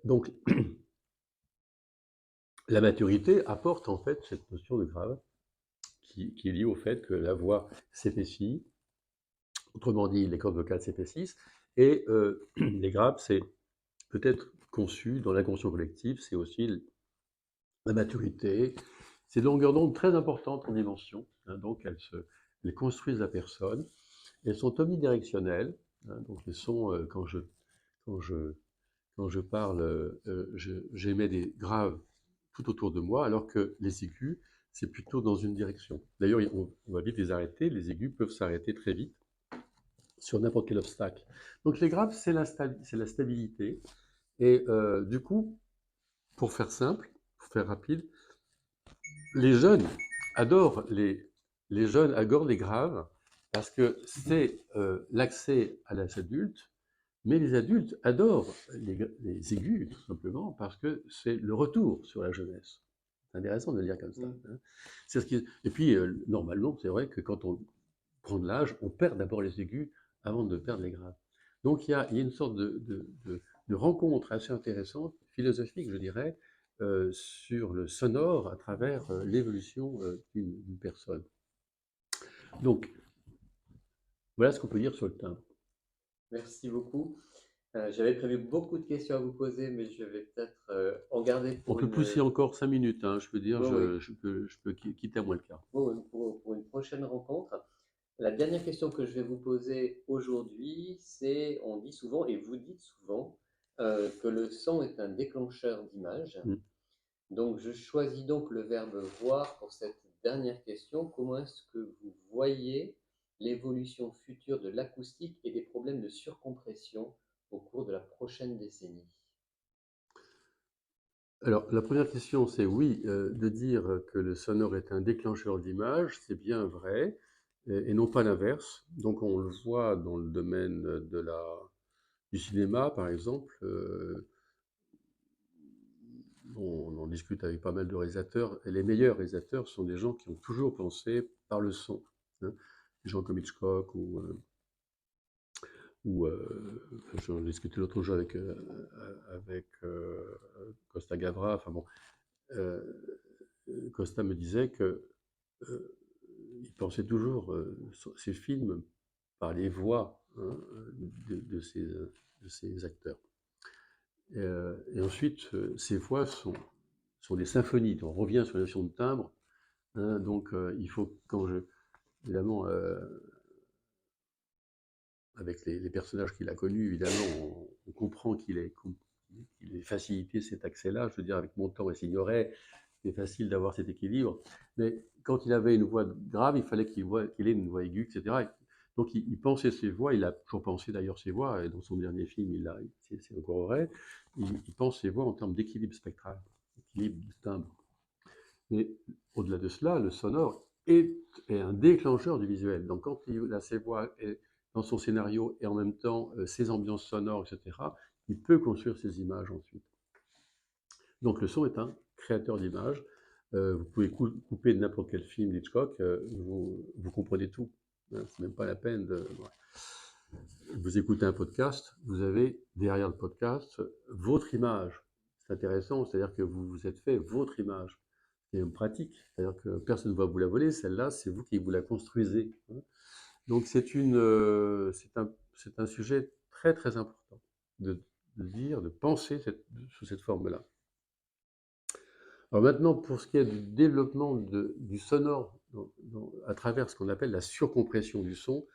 Donc, la maturité apporte en fait cette notion de grave qui est liée au fait que la voix s'épaissit, autrement dit, les cordes vocales s'épaississent, et les graves, c'est peut-être conçu dans l'inconscient collectif, c'est aussi la maturité, c'est des longueurs d'onde très importantes en dimension, hein, donc elles construisent la personne, elles sont omnidirectionnelles, hein, donc elles sont, quand je, quand je parle, j'émets des graves tout autour de moi, alors que les aigus, c'est plutôt dans une direction. D'ailleurs, on va vite les arrêter, les aigus peuvent s'arrêter très vite sur n'importe quel obstacle. Donc les graves, c'est la stabilité, et du coup, pour faire simple, pour faire rapide, les jeunes les jeunes adorent les graves parce que c'est l'accès à l'âge adulte, mais les adultes adorent les aigus, tout simplement, parce que c'est le retour sur la jeunesse. C'est intéressant de le dire comme ça. Hein. Et puis, normalement, c'est vrai que quand on prend de l'âge, on perd d'abord les aigus avant de perdre les graves. Donc, il y a une sorte de rencontre assez intéressante, philosophique, je dirais, sur le sonore à travers l'évolution d'une personne. Donc, voilà ce qu'on peut dire sur le timbre. Merci beaucoup. J'avais prévu beaucoup de questions à vous poser, mais je vais peut-être en garder On pour peut pousser encore 5 minutes, hein, je peux dire, oui, oui, je peux quitter à moins le quart. pour une prochaine rencontre. La dernière question que je vais vous poser aujourd'hui, c'est, on dit souvent, et vous dites souvent, que le son est un déclencheur d'image. Mm. Donc, je choisis donc le verbe voir pour cette dernière question. Comment est-ce que vous voyez l'évolution future de l'acoustique et des problèmes de surcompression au cours de la prochaine décennie? Alors, la première question, c'est oui, de dire que le sonore est un déclencheur d'image, c'est bien vrai, et non pas l'inverse. Donc, on le voit dans le domaine du cinéma, par exemple. On en discute avec pas mal de réalisateurs, et les meilleurs réalisateurs sont des gens qui ont toujours pensé par le son. Hein. Des gens comme Hitchcock j'en discutais l'autre jour avec Costa Gavra. Enfin bon, euh, Costa me disait que il pensait toujours ses films par les voix, hein, de ces acteurs. Et ensuite, ces voix sont des symphonies. On revient sur la notion de timbre. Hein, donc, il faut, évidemment, avec les personnages qu'il a connus, évidemment, on comprend qu'il ait facilité cet accès-là. Je veux dire, avec Montand et Signoret, c'est facile d'avoir cet équilibre. Mais quand il avait une voix grave, il fallait qu'il ait une voix aiguë, etc. Donc, il pensait ses voix, il a toujours pensé d'ailleurs ses voix, et dans son dernier film, c'est encore vrai, il pense ses voix en termes d'équilibre spectral, d'équilibre de timbre. Mais au-delà de cela, le sonore est un déclencheur du visuel. Donc quand il a ses voix dans son scénario et en même temps ses ambiances sonores, etc., il peut construire ses images ensuite. Donc le son est un créateur d'images. Vous pouvez couper n'importe quel film d'Hitchcock, vous comprenez tout. Hein, c'est même pas la peine de... Vous écoutez un podcast, vous avez derrière le podcast votre image. C'est intéressant, c'est-à-dire que vous vous êtes fait votre image. C'est une pratique, c'est-à-dire que personne ne va vous la voler, celle-là, c'est vous qui vous la construisez. Hein. Donc c'est un sujet très très important de dire, de penser sous cette forme-là. Alors maintenant, pour ce qui est du développement du sonore à travers ce qu'on appelle la surcompression du son,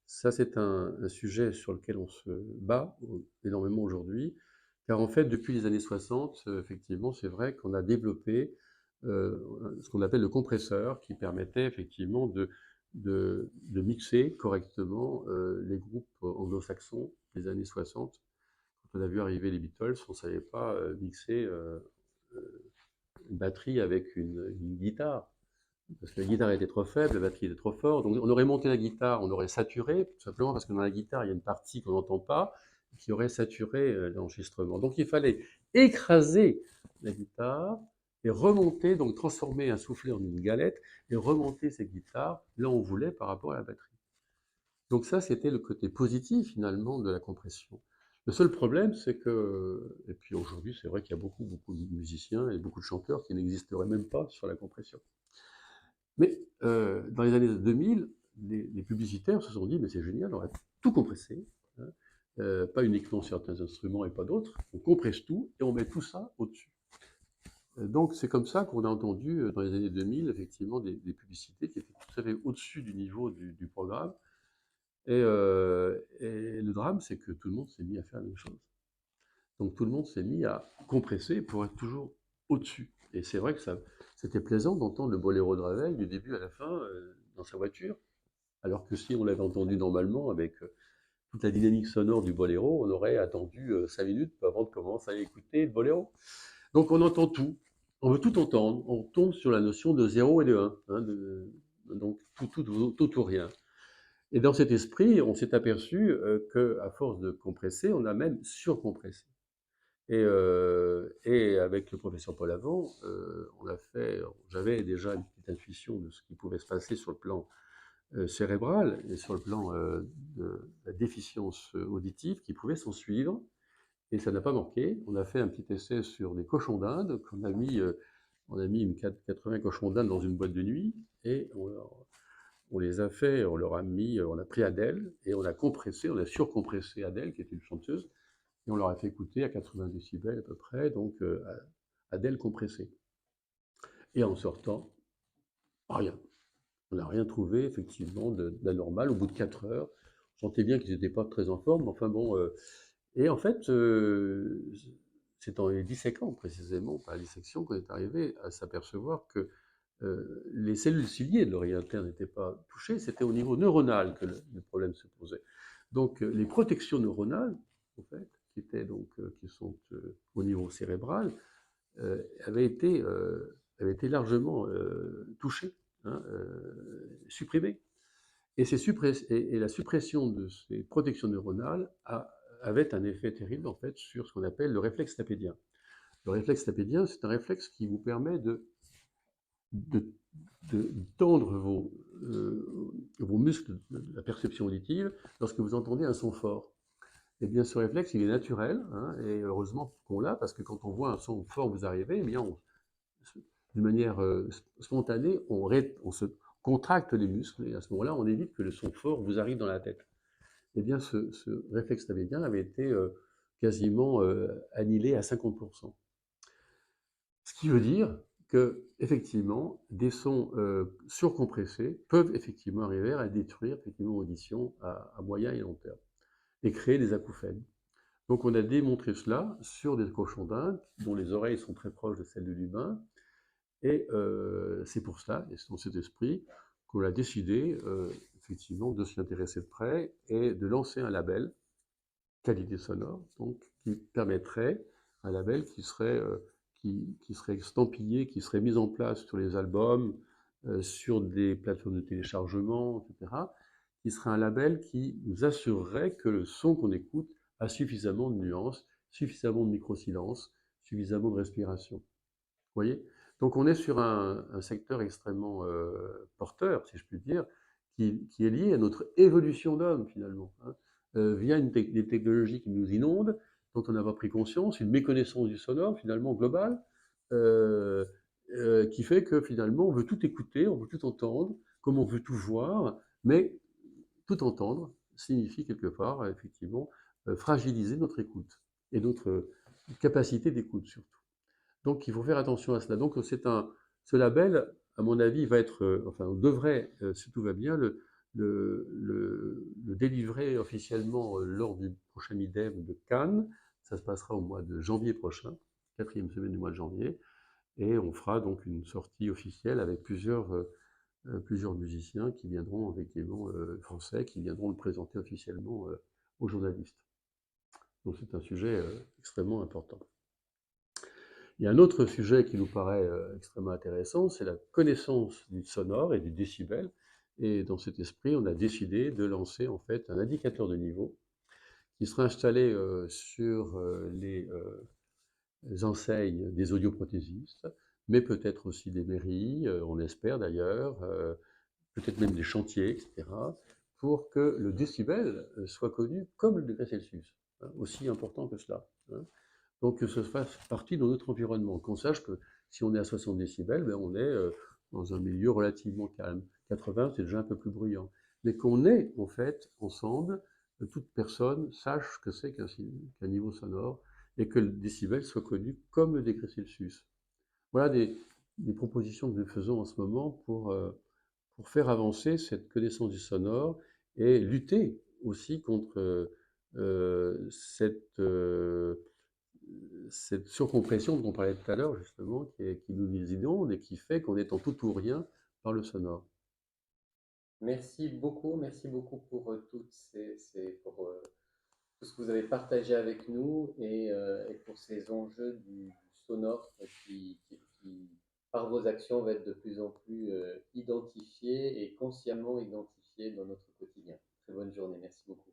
ça c'est un sujet sur lequel on se bat énormément aujourd'hui, car en fait, depuis les années 60, effectivement, c'est vrai qu'on a développé ce qu'on appelle le compresseur, qui permettait effectivement de mixer correctement les groupes anglo-saxons des années 60. Quand on a vu arriver les Beatles, on ne savait pas mixer une batterie avec une guitare. Parce que la guitare était trop faible, la batterie était trop forte. Donc on aurait monté la guitare, on aurait saturé, tout simplement parce que dans la guitare, il y a une partie qu'on n'entend pas, qui aurait saturé l'enregistrement. Donc il fallait écraser la guitare et remonter, donc transformer un soufflet en une galette et remonter cette guitare là où on voulait par rapport à la batterie. Donc ça, c'était le côté positif finalement de la compression. Le seul problème, c'est que, et puis aujourd'hui, c'est vrai qu'il y a beaucoup, beaucoup de musiciens et beaucoup de chanteurs qui n'existeraient même pas sur la compression. Mais dans les années 2000, les publicitaires se sont dit, mais c'est génial, on va tout compresser, hein, pas uniquement certains instruments et pas d'autres, on compresse tout et on met tout ça au-dessus. Donc c'est comme ça qu'on a entendu dans les années 2000 effectivement des publicités qui étaient tout à fait au-dessus du niveau du programme. Et le drame, c'est que tout le monde s'est mis à faire la même chose. Donc tout le monde s'est mis à compresser pour être toujours au-dessus. Et c'est vrai que c'était plaisant d'entendre le boléro de Ravel du début à la fin dans sa voiture, alors que si on l'avait entendu normalement avec toute la dynamique sonore du boléro, on aurait attendu 5 minutes avant de commencer à écouter le boléro. Donc on entend tout, on veut tout entendre, on tombe sur la notion de 0 et de 1, hein, donc tout ou rien. Et dans cet esprit, on s'est aperçu qu'à force de compresser, on a même surcompressé. Et avec le professeur Paul Avant, j'avais déjà une petite intuition de ce qui pouvait se passer sur le plan cérébral et sur le plan de la déficience auditive qui pouvait s'en suivre. Et ça n'a pas manqué. On a fait un petit essai sur des cochons d'Inde on a mis 80 cochons d'Inde dans une boîte de nuit et on les a fait, on a pris Adèle et on a surcompressé Adèle qui était une chanteuse et on leur a fait écouter à 80 décibels à peu près, donc Adèle compressée. Et en sortant, rien. On n'a rien trouvé effectivement d'anormal au bout de 4 heures. On sentait bien qu'ils n'étaient pas très en forme, mais enfin bon. Et en fait, c'est en les disséquant précisément, par la dissection, qu'on est arrivé à s'apercevoir que les cellules ciliées de l'oreille interne n'étaient pas touchées, c'était au niveau neuronal que le problème se posait. Donc les protections neuronales, en fait, qui sont au niveau cérébral, avaient été largement touchées, hein, supprimées. Et la suppression de ces protections neuronales avait un effet terrible en fait sur ce qu'on appelle le réflexe tapédien. Le réflexe tapédien, c'est un réflexe qui vous permet de, de tendre vos muscles de la perception auditive lorsque vous entendez un son fort. Eh bien, ce réflexe, il est naturel, hein, et heureusement qu'on l'a, parce que quand on voit un son fort vous arriver, eh bien, d'une manière spontanée, on se contracte les muscles, et à ce moment-là, on évite que le son fort vous arrive dans la tête. Eh bien, ce réflexe tavédien avait été quasiment annihilé à 50%. Ce qui veut dire que, effectivement, des sons surcompressés peuvent effectivement arriver à détruire effectivement l'audition à moyen et long terme et créer des acouphènes. Donc on a démontré cela sur des cochons d'Inde dont les oreilles sont très proches de celles de l'humain. Et c'est pour cela, et c'est dans cet esprit, qu'on a décidé effectivement de s'y intéresser de près et de lancer un label qualité sonore, donc qui permettrait un label qui serait estampillé, qui serait mis en place sur les albums, sur des plateformes de téléchargement, etc., qui serait un label qui nous assurerait que le son qu'on écoute a suffisamment de nuances, suffisamment de micro-silences, suffisamment de respiration. Vous voyez? Donc on est sur un secteur extrêmement porteur, si je puis dire, qui est lié à notre évolution d'homme finalement, hein, via des technologies qui nous inondent, dont on n'a pas pris conscience, une méconnaissance du sonore finalement globale, euh, qui fait que finalement on veut tout écouter, on veut tout entendre, comme on veut tout voir, mais tout entendre signifie quelque part effectivement fragiliser notre écoute et notre capacité d'écoute surtout. Donc il faut faire attention à cela. Donc ce label, à mon avis, va être, enfin, on devrait, si tout va bien, le délivrer officiellement lors du prochain IDEM de Cannes. Ça se passera au mois de janvier prochain, quatrième semaine du mois de janvier, et on fera donc une sortie officielle avec plusieurs musiciens qui viendront, effectivement, français, qui viendront le présenter officiellement aux journalistes. Donc c'est un sujet extrêmement important. Il y a un autre sujet qui nous paraît extrêmement intéressant, c'est la connaissance du sonore et du décibel. Et dans cet esprit, on a décidé de lancer en fait un indicateur de niveau qui sera installé sur les enseignes des audioprothésistes, mais peut-être aussi des mairies, on espère d'ailleurs, peut-être même des chantiers, etc., pour que le décibel soit connu comme le degré Celsius. hein, aussi important que cela, hein. Donc que ce fasse partie de notre environnement, qu'on sache que si on est à 60 décibels, ben, on est dans un milieu relativement calme. 80, c'est déjà un peu plus bruyant. Mais qu'on ait, en fait, ensemble, que toute personne sache ce que c'est qu'un niveau sonore et que le décibel soit connu comme le degré Celsius. Voilà des propositions que nous faisons en ce moment pour faire avancer cette connaissance du sonore et lutter aussi contre cette surcompression dont on parlait tout à l'heure, justement, qui nous inonde et qui fait qu'on est en tout ou rien par le sonore. Merci beaucoup pour pour tout ce que vous avez partagé avec nous et pour ces enjeux du sonore qui, par vos actions, va être de plus en plus identifiés et consciemment identifiés dans notre quotidien. Très bonne journée, merci beaucoup.